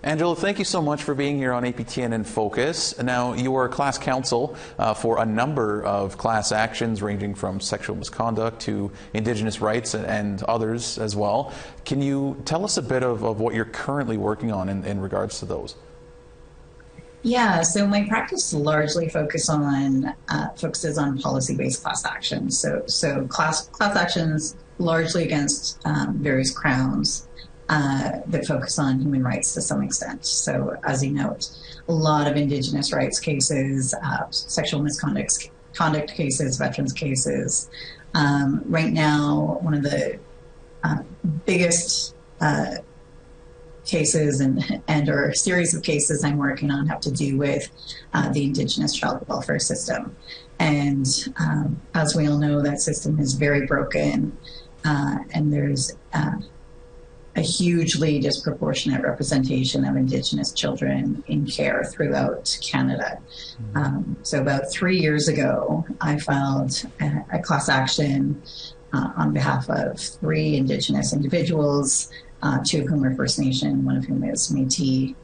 Angela, thank you so much for being here on APTN InFocus. Now, you are class counsel for a number of class actions ranging from sexual misconduct to Indigenous rights and others as well. Can you tell us a bit of what you're currently working on in regards to those? Yeah, so my practice largely focuses on policy-based class actions. So class actions largely against various crowns that focus on human rights to some extent. So as you note, a lot of Indigenous rights cases, sexual misconduct cases, veterans cases. Right now, one of the biggest cases and or series of cases I'm working on have to do with the Indigenous child welfare system. And as we all know, that system is very broken, and there's a hugely disproportionate representation of Indigenous children in care throughout Canada. So about 3 years ago, I filed a class action on behalf of 3 Indigenous individuals, 2 of whom are First Nation, 1 of whom is Métis,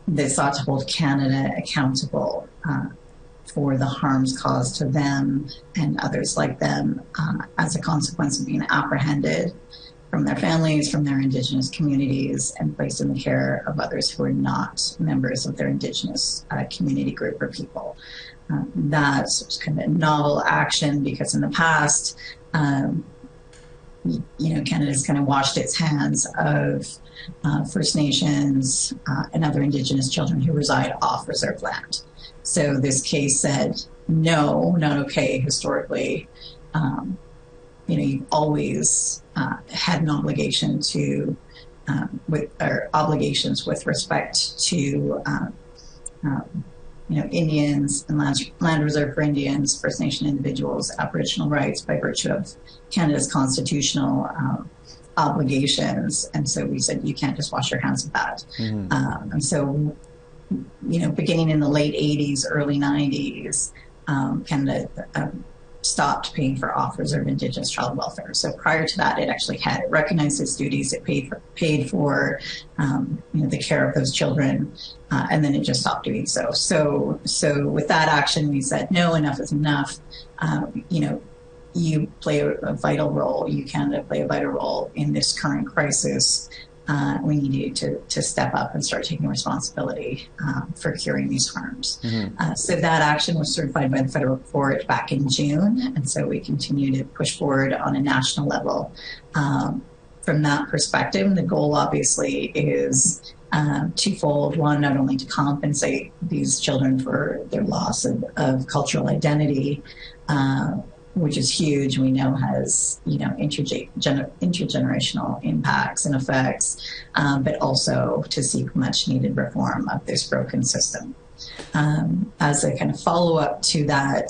that sought to hold Canada accountable for the harms caused to them and others like them as a consequence of being apprehended from their families, from their Indigenous communities, and placed in the care of others who are not members of their Indigenous community group or people. That's kind of a novel action because in the past, Canada's kind of washed its hands of First Nations and other Indigenous children who reside off reserve land. So this case said, no, not okay historically. You've always had an obligation to, obligations with respect to, Indians and land reserve for Indians, First Nation individuals, Aboriginal rights by virtue of Canada's constitutional obligations. And so we said, you can't just wash your hands of that. And so, beginning in the late 80s, early 90s, Canada stopped paying for off-reserve Indigenous child welfare. So prior to that, it actually had recognized its duties. It paid for the care of those children, and then it just stopped doing so. So with that action, we said, no, enough is enough. You play a vital role. You Canada play a vital role in this current crisis. We need you to step up and start taking responsibility for curing these harms. So that action was certified by the federal court back in June, and so we continue to push forward on a national level. From that perspective, the goal obviously is twofold. One, not only to compensate these children for their loss of cultural identity, which is huge, we know has intergenerational impacts and effects, but also to seek much needed reform of this broken system. As a kind of follow-up to that,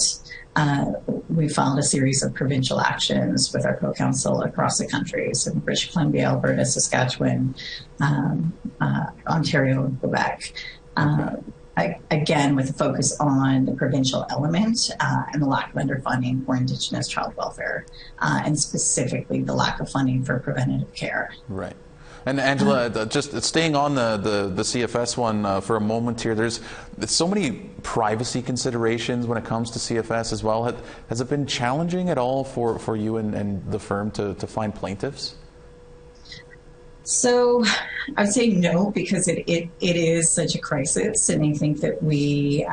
we filed a series of provincial actions with our co-counsel across the country, so British Columbia, Alberta, Saskatchewan, Ontario, and Quebec. Again, with a focus on the provincial element and the lack of underfunding for Indigenous child welfare, and specifically the lack of funding for preventative care. Right. And Angela, just staying on the CFS one for a moment here, there's so many privacy considerations when it comes to CFS as well. Has it been challenging at all for you and the firm to find plaintiffs? So I would say no, because it is such a crisis, and I think that we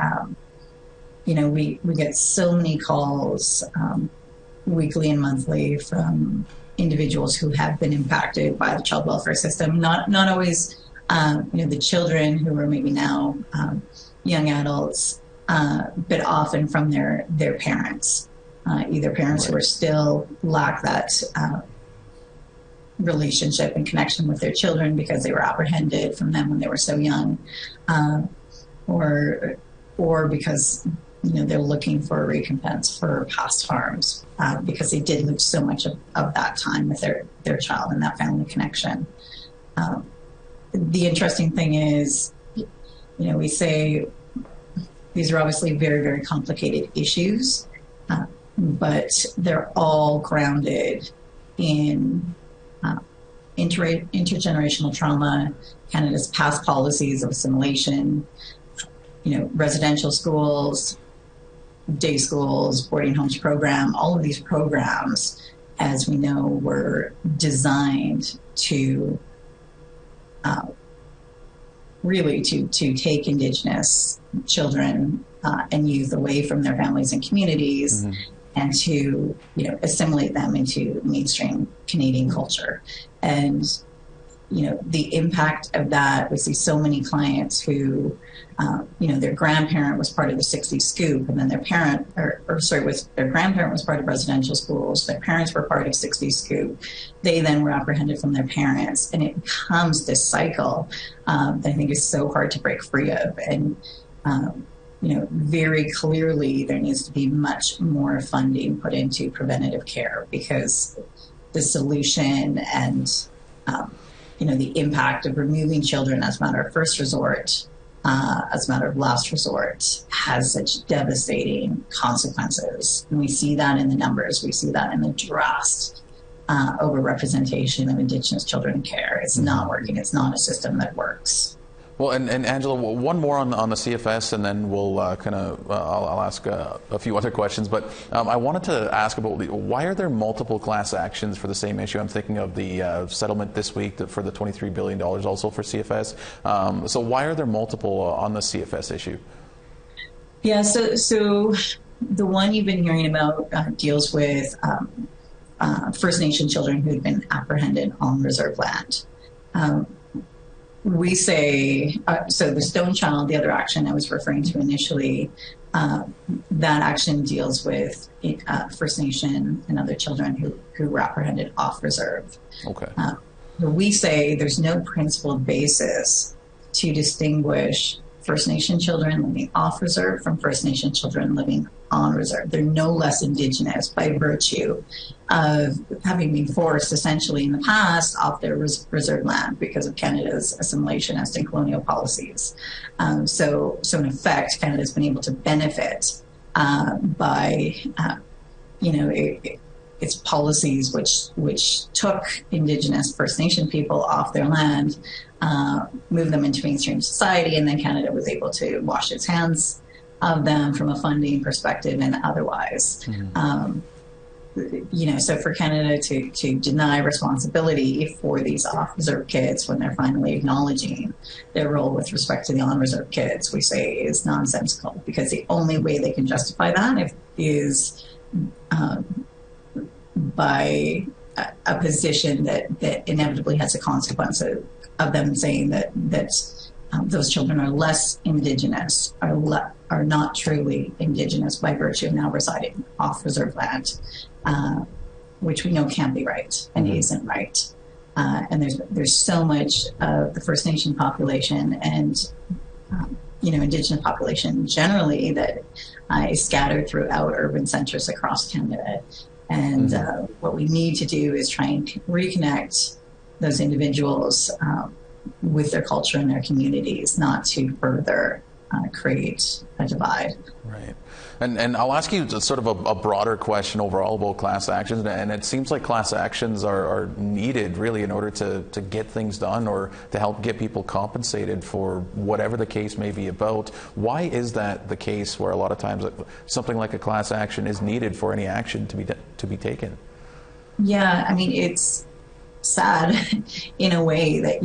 get so many calls weekly and monthly from individuals who have been impacted by the child welfare system. Not always the children who are maybe now young adults, but often from their parents, either parents who are still lack that relationship and connection with their children because they were apprehended from them when they were so young, or because they're looking for a recompense for past harms because they did lose so much of that time with their child and that family connection. The interesting thing is, we say these are obviously very, very complicated issues, but they're all grounded in intergenerational trauma, Canada's past policies of assimilation, residential schools, day schools, boarding homes program, all of these programs, as we know, were designed to really to take Indigenous children and youth away from their families and communities, and to assimilate them into mainstream Canadian culture. And the impact of that, we see so many clients who their grandparent was part of the 60s scoop, and then their parent, their grandparent was part of residential schools, their parents were part of 60s scoop, they then were apprehended from their parents, and it becomes this cycle that I think is so hard to break free of. And very clearly there needs to be much more funding put into preventative care, because the solution and the impact of removing children as a matter of first resort, as a matter of last resort, has such devastating consequences. And we see that in the numbers. We see that in the drastic overrepresentation of Indigenous children in care. It's not working. It's not a system that works. Well, and Angela, one more on the CFS, and then we'll I'll ask a few other questions. But I wanted to ask about why are there multiple class actions for the same issue? I'm thinking of the settlement this week for the $23 billion also for CFS. So why are there multiple on the CFS issue? Yeah, so the one you've been hearing about deals with First Nation children who had been apprehended on reserve land. We say, so the Stone Child, the other action I was referring to initially, that action deals with First Nation and other children who were apprehended off reserve. Okay. We say there's no principled basis to distinguish First Nation children living off reserve from First Nation children living on reserve. They're no less Indigenous by virtue of having been forced essentially in the past off their reserve land because of Canada's assimilationist and colonial policies. So in effect, Canada's been able to benefit by its policies which took Indigenous First Nation people off their land, moved them into mainstream society, and then Canada was able to wash its hands of them from a funding perspective and otherwise. So for Canada to deny responsibility for these off-reserve kids when they're finally acknowledging their role with respect to the on-reserve kids, we say is nonsensical, because the only way they can justify that is by a position that inevitably has a consequence of them saying that those children are less Indigenous, are not truly Indigenous by virtue of now residing off reserve land, which we know can't be right and isn't right. And there's so much of the First Nation population and Indigenous population generally that is scattered throughout urban centres across Canada. And what we need to do is try and reconnect those individuals with their culture and their communities, not to further create a divide. Right. And I'll ask you sort of a broader question overall about class actions. And it seems like class actions are needed really in order to get things done or to help get people compensated for whatever the case may be about. Why is that the case where a lot of times something like a class action is needed for any action to be taken? Yeah, I mean, it's sad in a way that,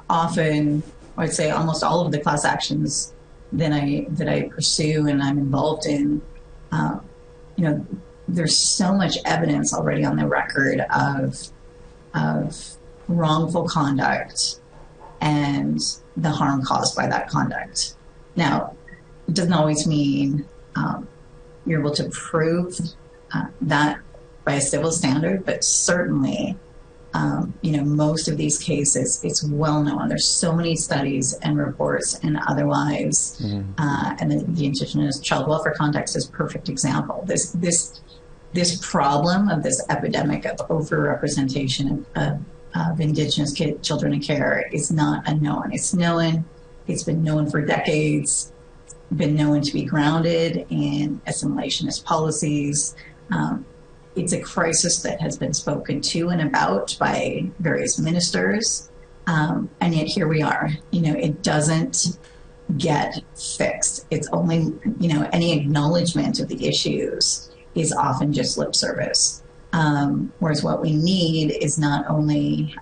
often, I'd say almost all of the class actions that I pursue and I'm involved in, there's so much evidence already on the record of wrongful conduct and the harm caused by that conduct. Now, it doesn't always mean you're able to prove that by a civil standard, but certainly most of these cases, it's well known. There's so many studies and reports and otherwise, and the Indigenous child welfare context is a perfect example. This problem of this epidemic of overrepresentation of Indigenous children in care is not unknown. It's known. It's been known for decades. Been known to be grounded in assimilationist policies. it's a crisis that has been spoken to and about by various ministers, and yet here we are. It doesn't get fixed. It's only, any acknowledgement of the issues is often just lip service. Whereas what we need is not only,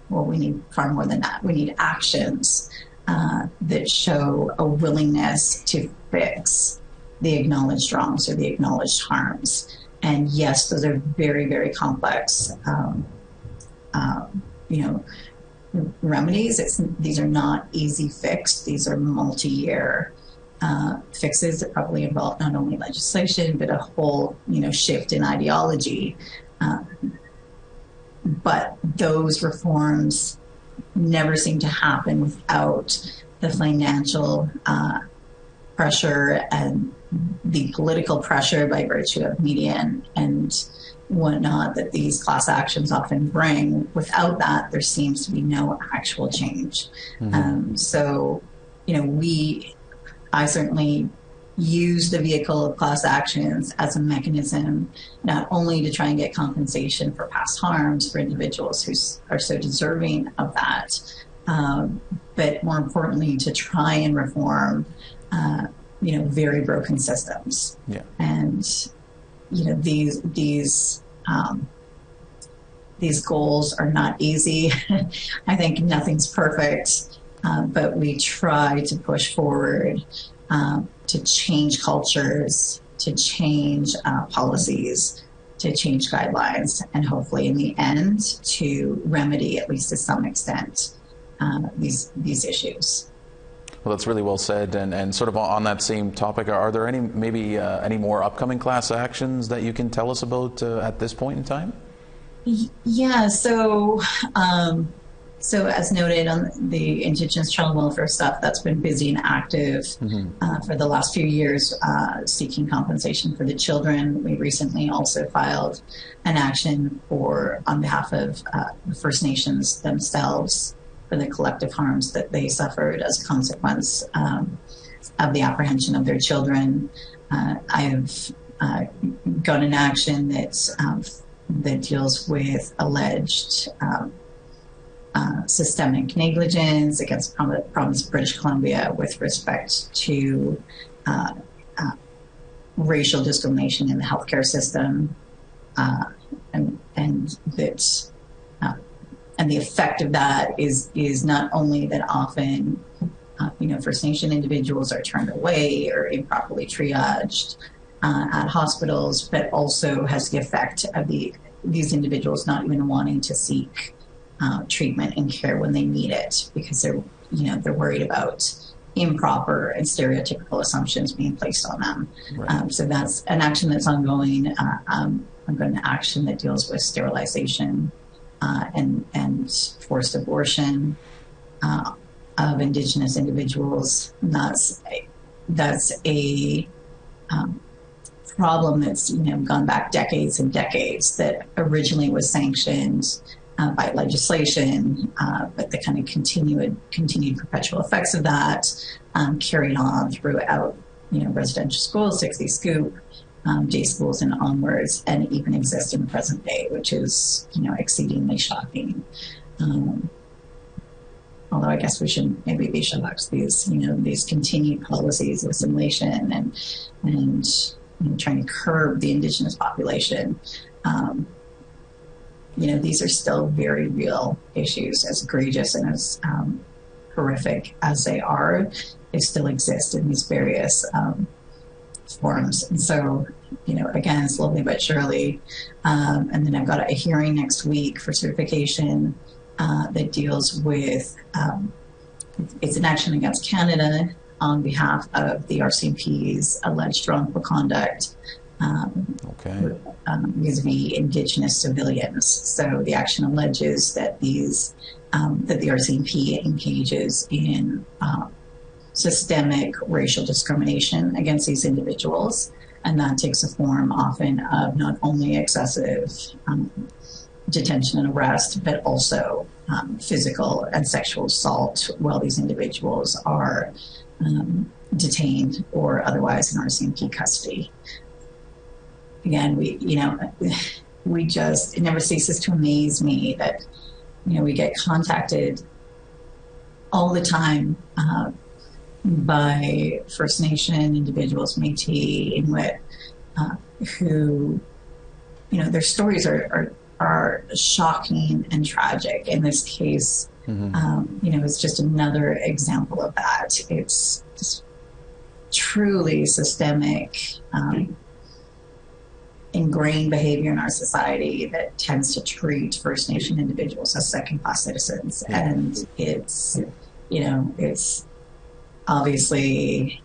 we need far more than that. We need actions that show a willingness to fix the acknowledged wrongs or the acknowledged harms. And yes, those are very, very complex, remedies. These are not easy fixed. These are multi-year fixes that probably involve not only legislation, but a whole, shift in ideology. But those reforms never seem to happen without the financial pressure and the political pressure by virtue of media and whatnot that these class actions often bring. Without that, there seems to be no actual change. So, I certainly use the vehicle of class actions as a mechanism, not only to try and get compensation for past harms for individuals who are so deserving of that, but more importantly, to try and reform, very broken systems. Yeah. And, these goals are not easy. I think nothing's perfect, but we try to push forward to change cultures, to change policies, to change guidelines, and hopefully in the end to remedy, at least to some extent, these issues. Well, that's really well said. And sort of on that same topic, are there any more upcoming class actions that you can tell us about at this point in time? Yeah. So as noted on the Indigenous child welfare stuff, that's been busy and active for the last few years, seeking compensation for the children. We recently also filed an action on behalf of the First Nations themselves for the collective harms that they suffered as a consequence of the apprehension of their children. I have got an action that deals with alleged systemic negligence against the province of British Columbia with respect to racial discrimination in the healthcare system, and the effect of that is not only that often First Nation individuals are turned away or improperly triaged at hospitals, but also has the effect of these individuals not even wanting to seek treatment and care when they need it because they're worried about improper and stereotypical assumptions being placed on them. Right. So that's an action that's ongoing. I'm going to action that deals with sterilization and forced abortion of Indigenous individuals. And that's a problem that's gone back decades and decades, that originally was sanctioned by legislation, but the kind of continued perpetual effects of that carried on throughout residential schools, 60 scoop, day schools and onwards, and even exist in the present day, which is exceedingly shocking. Although I guess we should maybe be shocked. These continued policies of assimilation and trying to curb the Indigenous population. These are still very real issues, as egregious and as horrific as they are. They still exist in these various forms. And so, again, slowly but surely. And then I've got a hearing next week for certification that deals with, it's an action against Canada on behalf of the RCMP's alleged wrongful conduct vis-a-vis Indigenous civilians. So the action alleges that that the RCMP engages in systemic racial discrimination against these individuals, and that takes a form often of not only excessive detention and arrest, but also physical and sexual assault while these individuals are detained or otherwise in RCMP custody. again, we just, it never ceases to amaze me that, we get contacted all the time by First Nation individuals, Métis, Inuit, who, their stories are shocking and tragic. In this case, it's just another example of that. It's just truly systemic, ingrained behavior in our society that tends to treat First Nation individuals as second-class citizens. Yeah. And it's obviously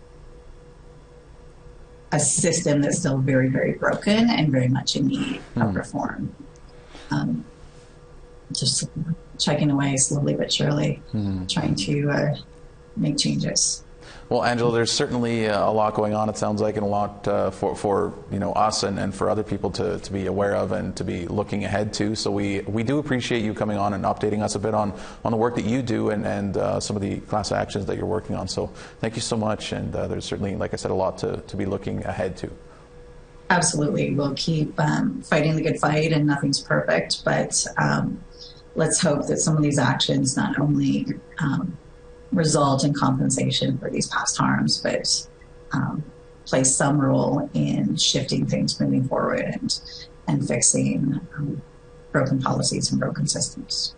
a system that's still very, very broken and very much in need of reform. Just chugging away slowly but surely, trying to make changes. Well, Angela, there's certainly a lot going on, it sounds like, and a lot for us and for other people to be aware of and to be looking ahead to. So we do appreciate you coming on and updating us a bit on the work that you do and some of the class actions that you're working on. So thank you so much. And there's certainly, like I said, a lot to be looking ahead to. Absolutely. We'll keep fighting the good fight, and nothing's perfect. But let's hope that some of these actions not only result in compensation for these past harms, but play some role in shifting things moving forward and fixing broken policies and broken systems.